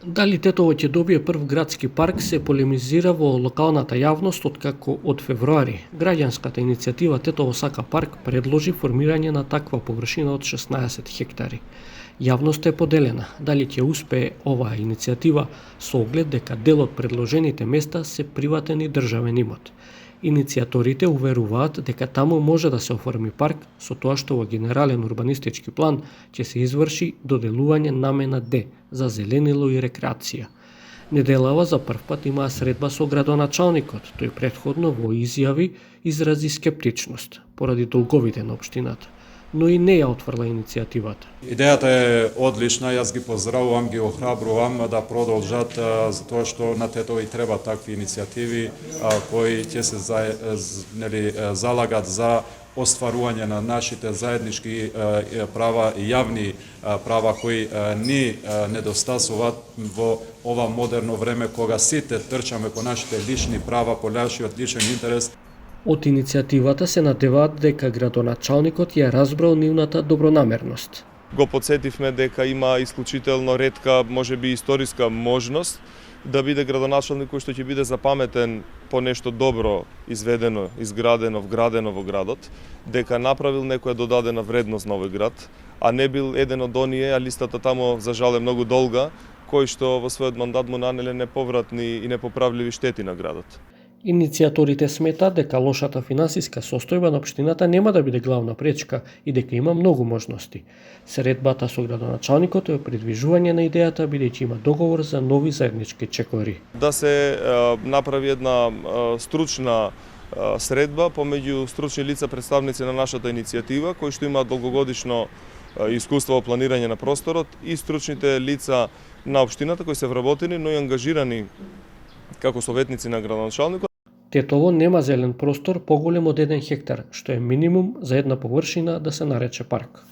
Дали Тетово ќе добие прв градски парк се полемизира во локалната јавност откако од февруари граѓанската иницијатива Тетово сака парк предложи формирање на таква површина од 16 хектари. Јавноста е поделена дали ќе успее оваа иницијатива со оглед дека дел од предложените места се приватен и државен имот. Иницијаторите уверуваат дека таму може да се оформи парк со тоа што во генерален урбанистички план ќе се изврши доделување намена Д за зеленило и рекреација. Неделава за првпат имаа средба со градоначалникот, тој претходно во изјави изрази скептичност поради долговите на општината, но и не ја отфрла иницијативата. Идејата е одлична, јас ги поздравувам, ги охрабрувам да продолжат, затоа што на Тетово и треба такви иницијативи кои ќе се залагат за остварување на нашите заеднички права и јавни права кои ни недостасуваат во ова модерно време кога сите трчаме по нашите лични права, по нашиот личен интерес. Од иницијативата се надеваат дека градоначалникот ја разбрал нивната добронамерност. Го подсетивме дека има исклучително ретка, можеби историска можност да биде градоначалник кој што ќе биде запаметен по нешто добро изведено, изградено, вградено во градот, дека направил некоја додадена вредност на овој град, а не бил еден од оние, а листата таму за жал е многу долга, кои што во својот мандат му нанеле неповратни и непоправливи штети на градот. Иницијаторите сметаат дека лошата финансиска состојба на општината нема да биде главна пречка и дека има многу можности. Средбата со градоначалникот е придвижување на идејата бидејќи има договор за нови заеднички чекори. Да се направи една стручна средба помеѓу стручни лица представници на нашата иницијатива кои што имаат долгогодишно искуство во планирање на просторот и стручните лица на општината кои се вработени, но и ангажирани како советници на градоначалникот. Тетово нема зелен простор поголем од 1 хектар, што е минимум за една површина да се нарече парк.